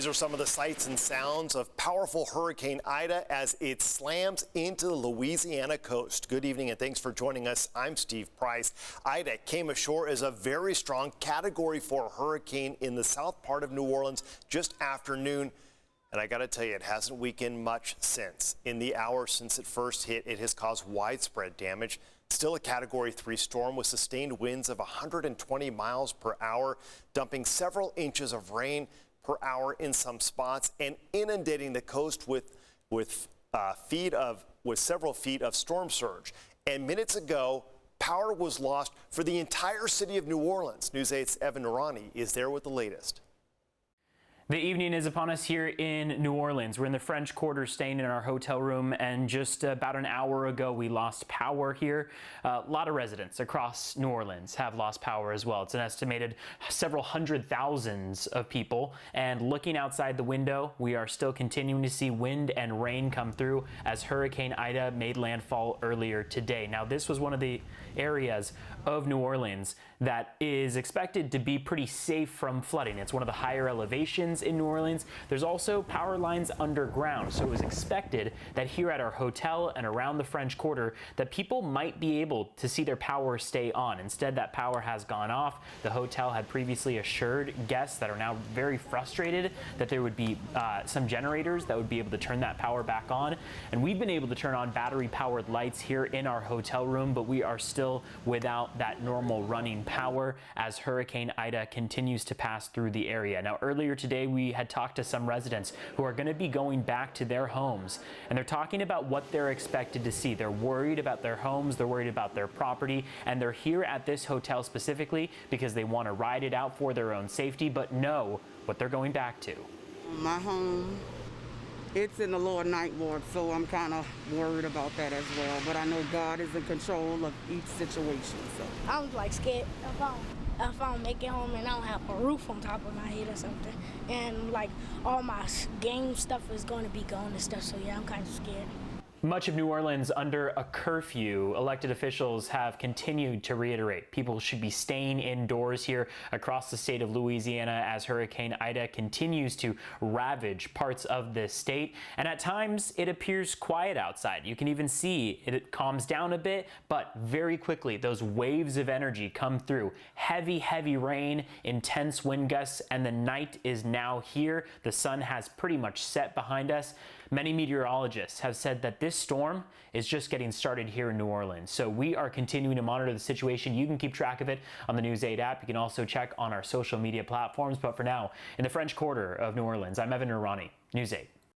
These are some of the sights and sounds of powerful Hurricane Ida as it slams into the Louisiana coast. Good evening and thanks for joining us. I'm Steve Price. Ida came ashore as a very strong Category 4 hurricane in the south part of New Orleans just after noon. And I got to tell you, it hasn't weakened much since. In the hour since it first hit, it has caused widespread damage. Still a Category 3 storm with sustained winds of 120 miles per hour, dumping several inches of rain per hour in some spots and inundating the coast with several feet of storm surge. And minutes ago, power was lost for the entire city of New Orleans. News 8's Evan Narani is there with the latest. The evening is upon us here in New Orleans. We're in the French Quarter staying in our hotel room, and just about an hour ago we lost power here. A lot of residents across New Orleans have lost power as well. It's an estimated several hundred thousands of people, and looking outside the window, we are still continuing to see wind and rain come through as Hurricane Ida made landfall earlier today. Now, this was one of the areas of New Orleans that is expected to be pretty safe from flooding. It's one of the higher elevations in New Orleans. There's also power lines underground, so it was expected that here at our hotel and around the French Quarter that people might be able to see their power stay on. Instead, that power has gone off. The hotel had previously assured guests that are now very frustrated that there would be some generators that would be able to turn that power back on. And we've been able to turn on battery-powered lights here in our hotel room, but we are still without that normal running power as Hurricane Ida continues to pass through the area. Now, earlier today, we had talked to some residents who are going to be going back to their homes, and they're talking about what they're expected to see. They're worried about their homes, they're worried about their property, and they're here at this hotel specifically because they want to ride it out for their own safety, but know what they're going back to. My home, it's in the lower ninth ward, so I'm kind of worried about that as well. But I know God is in control of each situation. So I'm like scared if I don't make it home and I don't have a roof on top of my head or something, and like all my game stuff is going to be gone and stuff. So yeah, I'm kind of scared. Much of New Orleans under a curfew. Elected officials have continued to reiterate people should be staying indoors here across the state of Louisiana as Hurricane Ida continues to ravage parts of this state. And at times it appears quiet outside. You can even see it calms down a bit, but very quickly those waves of energy come through. Heavy, heavy rain, intense wind gusts, and the night is now here. The sun has pretty much set behind us. Many meteorologists have said that this storm is just getting started here in New Orleans. So we are continuing to monitor the situation. You can keep track of it on the News 8 app. You can also check on our social media platforms. But for now, in the French Quarter of New Orleans, I'm Evan Narani, News 8.